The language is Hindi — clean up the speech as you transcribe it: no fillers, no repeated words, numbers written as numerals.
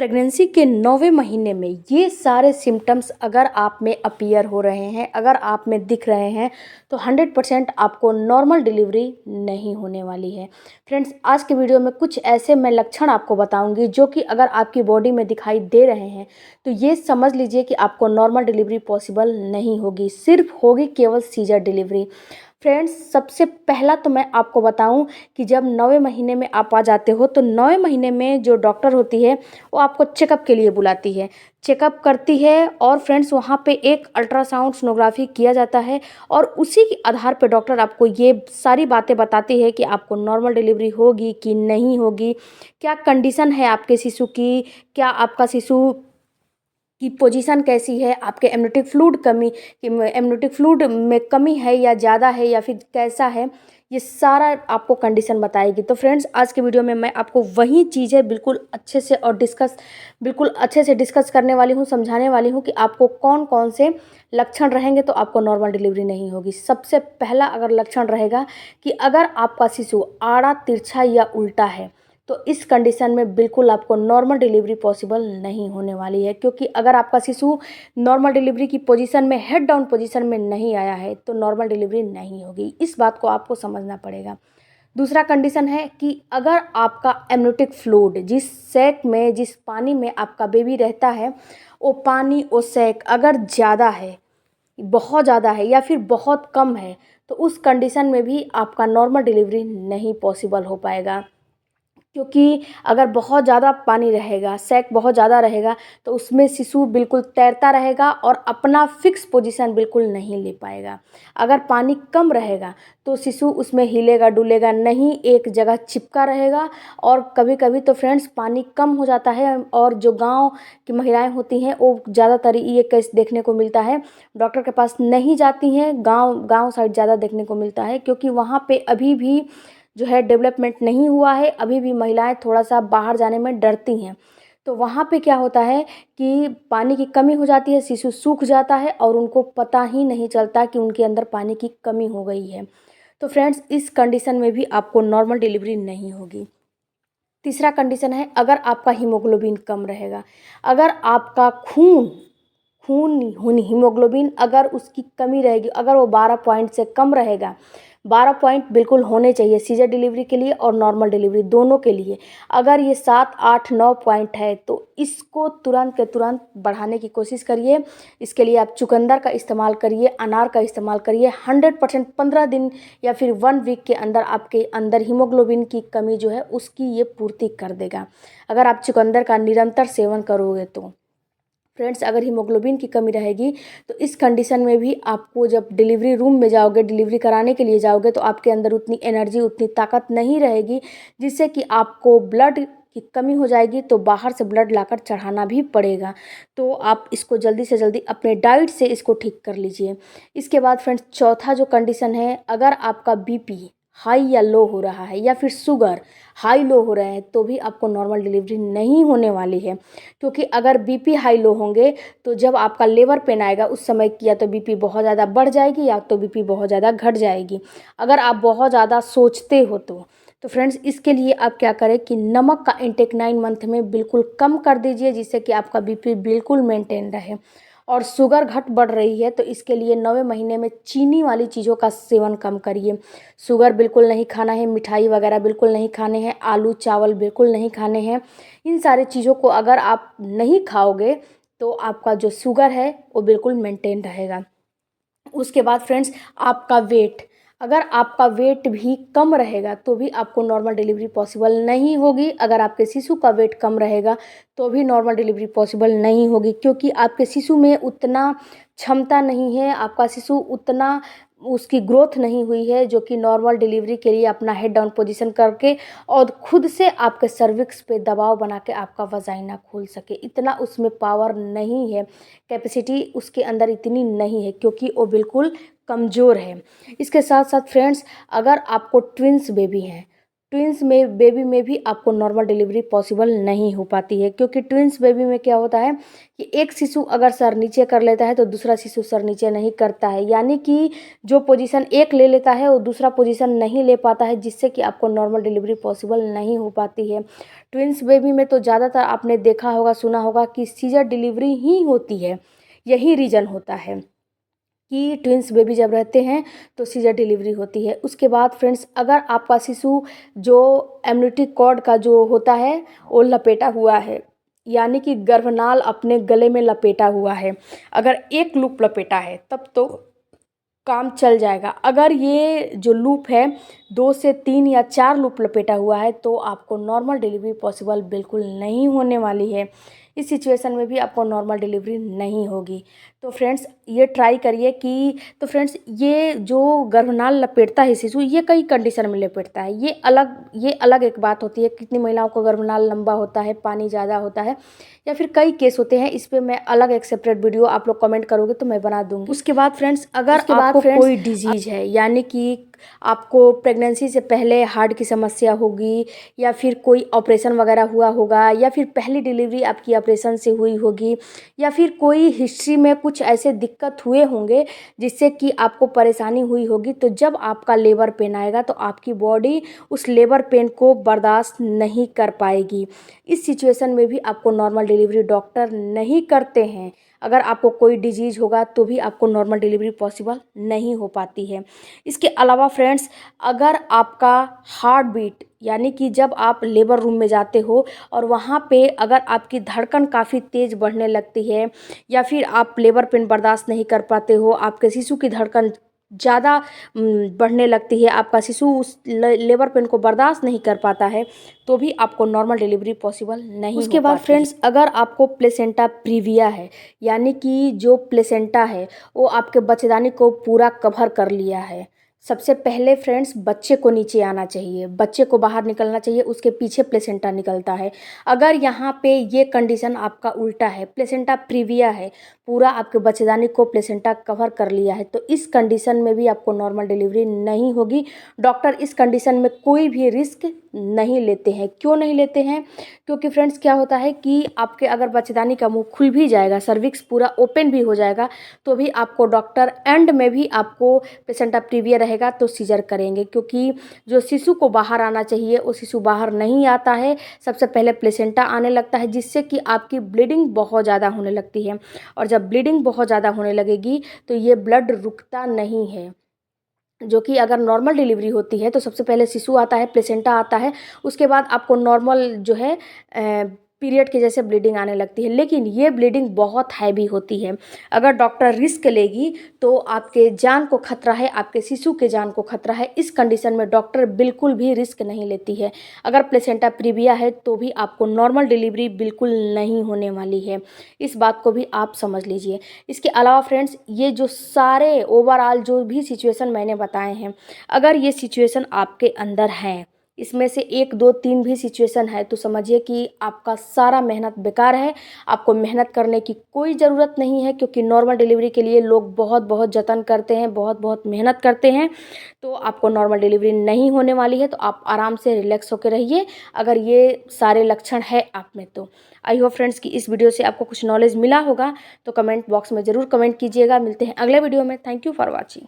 प्रेगनेंसी के 9वें महीने में ये सारे सिम्टम्स अगर आप में अपीयर हो रहे हैं, अगर आप में दिख रहे हैं, तो 100% आपको नॉर्मल डिलीवरी नहीं होने वाली है। फ्रेंड्स, आज के वीडियो में कुछ ऐसे मैं लक्षण आपको बताऊंगी जो कि अगर आपकी बॉडी में दिखाई दे रहे हैं तो ये समझ लीजिए कि आपको नॉर्मल डिलीवरी पॉसिबल नहीं होगी, सिर्फ होगी केवल सीजर डिलीवरी। फ्रेंड्स, सबसे पहला तो मैं आपको बताऊं कि जब 9वें महीने में आप आ जाते हो तो 9वें महीने में जो डॉक्टर होती है वो आपको चेकअप के लिए बुलाती है, चेकअप करती है और फ्रेंड्स वहाँ पे एक अल्ट्रासाउंड सोनोग्राफी किया जाता है और उसी के आधार पे डॉक्टर आपको ये सारी बातें बताती है कि आपको नॉर्मल डिलीवरी होगी कि नहीं होगी, क्या कंडीशन है आपके शिशु की, क्या आपका शिशु की पोजीशन कैसी है, आपके एमनियोटिक फ्लूइड में कमी है या ज़्यादा है या फिर कैसा है, ये सारा आपको कंडीशन बताएगी। तो फ्रेंड्स, आज के वीडियो में मैं आपको वही चीज़ें बिल्कुल अच्छे से डिस्कस करने वाली हूँ, समझाने वाली हूँ कि आपको कौन कौन से लक्षण रहेंगे तो आपको नॉर्मल डिलीवरी नहीं होगी। सबसे पहला अगर लक्षण रहेगा कि अगर आपका शिशु आड़ा, तिरछा या उल्टा है तो इस कंडीशन में बिल्कुल आपको नॉर्मल डिलीवरी पॉसिबल नहीं होने वाली है, क्योंकि अगर आपका शिशु नॉर्मल डिलीवरी की पोजीशन में, हेड डाउन पोजीशन में नहीं आया है तो नॉर्मल डिलीवरी नहीं होगी। इस बात को आपको समझना पड़ेगा। दूसरा कंडीशन है कि अगर आपका एमनियोटिक फ्लूइड, जिस सैक में, जिस पानी में आपका बेबी रहता है, वो पानी, वो सैक अगर ज़्यादा है, बहुत ज़्यादा है या फिर बहुत कम है, तो उस कंडीशन में भी आपका नॉर्मल डिलीवरी नहीं पॉसिबल हो पाएगा। क्योंकि अगर बहुत ज़्यादा पानी रहेगा, सैक बहुत ज़्यादा रहेगा, तो उसमें शिशु बिल्कुल तैरता रहेगा और अपना फिक्स पोजीशन बिल्कुल नहीं ले पाएगा। अगर पानी कम रहेगा तो शिशु उसमें हिलेगा डुलेगा नहीं, एक जगह चिपका रहेगा। और कभी कभी तो फ्रेंड्स पानी कम हो जाता है और जो गांव की महिलाएं होती हैं वो ज़्यादातर ये केस देखने को मिलता है, डॉक्टर के पास नहीं जाती हैं। गांव साइड ज़्यादा देखने को मिलता है, क्योंकि वहाँ पे अभी भी जो है डेवलपमेंट नहीं हुआ है, अभी भी महिलाएं थोड़ा सा बाहर जाने में डरती हैं। तो वहाँ पे क्या होता है कि पानी की कमी हो जाती है, शिशु सूख जाता है और उनको पता ही नहीं चलता कि उनके अंदर पानी की कमी हो गई है। तो फ्रेंड्स, इस कंडीशन में भी आपको नॉर्मल डिलीवरी नहीं होगी। तीसरा कंडीशन है अगर आपका हीमोग्लोबिन कम रहेगा, अगर आपका खून हीमोग्लोबिन अगर उसकी कमी रहेगी, अगर वो 12 पॉइंट से कम रहेगा, 12 पॉइंट बिल्कुल होने चाहिए सीजर डिलीवरी के लिए और नॉर्मल डिलीवरी दोनों के लिए। अगर ये 7, 8, 9 पॉइंट है तो इसको तुरंत के तुरंत बढ़ाने की कोशिश करिए। इसके लिए आप चुकंदर का इस्तेमाल करिए, अनार का इस्तेमाल करिए। 100% 15 दिन या फिर 1 वीक के अंदर आपके अंदर हीमोग्लोबिन की कमी जो है उसकी ये पूर्ति कर देगा, अगर आप चुकंदर का निरंतर सेवन करोगे तो। फ्रेंड्स, अगर हीमोग्लोबिन की कमी रहेगी तो इस कंडीशन में भी आपको जब डिलीवरी रूम में जाओगे, डिलीवरी कराने के लिए जाओगे, तो आपके अंदर उतनी एनर्जी, उतनी ताकत नहीं रहेगी, जिससे कि आपको ब्लड की कमी हो जाएगी, तो बाहर से ब्लड लाकर चढ़ाना भी पड़ेगा। तो आप इसको जल्दी से जल्दी अपने डाइट से इसको ठीक कर लीजिए। इसके बाद फ्रेंड्स, चौथा जो कंडीशन है, अगर आपका बीपी हाई या लो हो रहा है या फिर शुगर हाई लो हो रहे हैं तो भी आपको नॉर्मल डिलीवरी नहीं होने वाली है। क्योंकि अगर बीपी हाई लो होंगे तो जब आपका लेबर पेन आएगा उस समय या तो बीपी बहुत ज़्यादा बढ़ जाएगी या तो बीपी बहुत ज़्यादा घट जाएगी। अगर आप बहुत ज़्यादा सोचते हो तो फ्रेंड्स, इसके लिए आप क्या करें कि नमक का इंटेक 9 मंथ में बिल्कुल कम कर दीजिए, जिससे कि आपका बीपी बिल्कुल मेंटेन रहे। और शुगर घट बढ़ रही है तो इसके लिए 9वें महीने में चीनी वाली चीज़ों का सेवन कम करिए। शुगर बिल्कुल नहीं खाना है, मिठाई वगैरह बिल्कुल नहीं खाने हैं, आलू चावल बिल्कुल नहीं खाने हैं। इन सारी चीज़ों को अगर आप नहीं खाओगे तो आपका जो शुगर है वो बिल्कुल मेंटेन रहेगा। उसके बाद फ्रेंड्स, आपका वेट, अगर आपका वेट भी कम रहेगा तो भी आपको नॉर्मल डिलीवरी पॉसिबल नहीं होगी। अगर आपके शिशु का वेट कम रहेगा तो भी नॉर्मल डिलीवरी पॉसिबल नहीं होगी, क्योंकि आपके शिशु में उतना क्षमता नहीं है, आपका शिशु उतना, उसकी ग्रोथ नहीं हुई है जो कि नॉर्मल डिलीवरी के लिए अपना हेड डाउन पोजीशन करके और खुद से आपके सर्विक्स पे दबाव बना के आपका वजाइना खोल सके। इतना उसमें पावर नहीं है, कैपेसिटी उसके अंदर इतनी नहीं है, क्योंकि वो बिल्कुल कमज़ोर है। इसके साथ साथ फ्रेंड्स, अगर आपको ट्विंस बेबी हैं ट्विंस में बेबी में भी आपको नॉर्मल डिलीवरी पॉसिबल नहीं हो पाती है, क्योंकि ट्विंस बेबी में क्या होता है कि एक शिशु अगर सर नीचे कर लेता है तो दूसरा शिशु सर नीचे नहीं करता है, यानी कि जो पोजीशन एक ले लेता है वो दूसरा पोजीशन नहीं ले पाता है, जिससे कि आपको नॉर्मल डिलीवरी पॉसिबल नहीं हो पाती है। ट्विंस बेबी में तो ज़्यादातर आपने देखा होगा, सुना होगा कि सीजर डिलीवरी ही होती है। यही रीज़न होता है कि ट्विंस बेबी जब रहते हैं तो सीजर डिलीवरी होती है। उसके बाद फ्रेंड्स, अगर आपका शिशु जो एम्नियोटिक कॉर्ड का जो होता है वो लपेटा हुआ है, यानी कि गर्भनाल अपने गले में लपेटा हुआ है, अगर एक लूप लपेटा है तब तो काम चल जाएगा। अगर ये जो लूप है 2 से 3 या 4 लूप लपेटा हुआ है तो आपको नॉर्मल डिलीवरी पॉसिबल बिल्कुल नहीं होने वाली है। इस सिचुएशन में भी आपको नॉर्मल डिलीवरी नहीं होगी। तो फ्रेंड्स ये ट्राई करिए कि तो फ्रेंड्स ये जो गर्भनाल लपेटता है शिशु, ये कई कंडीशन में लपेटता है। ये अलग एक बात होती है। कितनी महिलाओं को गर्भनाल लंबा होता है, पानी ज़्यादा होता है, या फिर कई केस होते हैं। इस पर मैं अलग एक सेपरेट वीडियो आप लोग कमेंट करोगे तो मैं बना दूँगी। उसके बाद फ्रेंड्स, अगर आपको कोई डिजीज है, यानी कि आपको प्रेगनेंसी से पहले हार्ट की समस्या होगी, या फिर कोई ऑपरेशन वगैरह हुआ होगा, या फिर पहली डिलीवरी आपकी ऑपरेशन से हुई होगी, या फिर कोई हिस्ट्री में कुछ ऐसे दिक्कत हुए होंगे जिससे कि आपको परेशानी हुई होगी, तो जब आपका लेबर पेन आएगा तो आपकी बॉडी उस लेबर पेन को बर्दाश्त नहीं कर पाएगी। इस सिचुएशन में भी आपको नॉर्मल डिलीवरी डॉक्टर नहीं करते हैं। अगर आपको कोई डिजीज़ होगा तो भी आपको नॉर्मल डिलीवरी पॉसिबल नहीं हो पाती है। इसके अलावा फ्रेंड्स, अगर आपका हार्ट बीट, यानी कि जब आप लेबर रूम में जाते हो और वहाँ पे अगर आपकी धड़कन काफ़ी तेज़ बढ़ने लगती है, या फिर आप लेबर पेन बर्दाश्त नहीं कर पाते हो, आपके शिशु की धड़कन ज़्यादा बढ़ने लगती है, आपका शिशु उस लेबर पेन को बर्दाश्त नहीं कर पाता है, तो भी आपको नॉर्मल डिलीवरी पॉसिबल नहीं हो पाती। उसके बाद फ्रेंड्स, अगर आपको प्लेसेंटा प्रीविया है, यानी कि जो प्लेसेंटा है वो आपके बच्चेदानी को पूरा कवर कर लिया है, सबसे पहले फ्रेंड्स बच्चे को नीचे आना चाहिए, बच्चे को बाहर निकलना चाहिए, उसके पीछे प्लेसेंटा निकलता है। अगर यहाँ पे ये कंडीशन आपका उल्टा है, प्लेसेंटा प्रीविया है, पूरा आपके बच्चेदानी को प्लेसेंटा कवर कर लिया है, तो इस कंडीशन में भी आपको नॉर्मल डिलीवरी नहीं होगी। डॉक्टर इस कंडीशन में कोई भी रिस्क नहीं लेते हैं। क्यों नहीं लेते हैं? क्योंकि फ्रेंड्स क्या होता है कि आपके अगर बच्चेदानी का मुंह खुल भी जाएगा, सर्विक्स पूरा ओपन भी हो जाएगा, तो भी आपको डॉक्टर एंड में भी आपको प्लेसेंटा प्रीविया रहेगा तो सीजर करेंगे, क्योंकि जो शिशु को बाहर आना चाहिए वो शिशु बाहर नहीं आता है। सबसे पहले प्लेसेंटा आने लगता है, जिससे कि आपकी ब्लीडिंग बहुत ज़्यादा होने लगती है, और जब ब्लीडिंग बहुत ज़्यादा होने लगेगी तो ये ब्लड रुकता नहीं है। जो कि अगर नॉर्मल डिलीवरी होती है तो सबसे पहले शिशु आता है, प्लेसेंटा आता है, उसके बाद आपको नॉर्मल जो है पीरियड के जैसे ब्लीडिंग आने लगती है। लेकिन ये ब्लीडिंग बहुत हैवी होती है। अगर डॉक्टर रिस्क लेगी तो आपके जान को खतरा है, आपके शिशु के जान को खतरा है। इस कंडीशन में डॉक्टर बिल्कुल भी रिस्क नहीं लेती है। अगर प्लेसेंटा प्रीविया है तो भी आपको नॉर्मल डिलीवरी बिल्कुल नहीं होने वाली है। इस बात को भी आप समझ लीजिए। इसके अलावा फ्रेंड्स, ये जो सारे ओवरऑल जो भी सिचुएशन मैंने बताए हैं, अगर ये सिचुएशन आपके अंदर हैं, इसमें से 1, 2, 3 भी सिचुएशन है, तो समझिए कि आपका सारा मेहनत बेकार है। आपको मेहनत करने की कोई ज़रूरत नहीं है, क्योंकि नॉर्मल डिलीवरी के लिए लोग बहुत बहुत जतन करते हैं, बहुत बहुत मेहनत करते हैं। तो आपको नॉर्मल डिलीवरी नहीं होने वाली है, तो आप आराम से रिलैक्स होकर रहिए अगर ये सारे लक्षण है आप में। तो आई होप फ्रेंड्स कि इस वीडियो से आपको कुछ नॉलेज मिला होगा, तो कमेंट बॉक्स में ज़रूर कमेंट कीजिएगा। मिलते हैं अगले वीडियो में। Thank you for watching.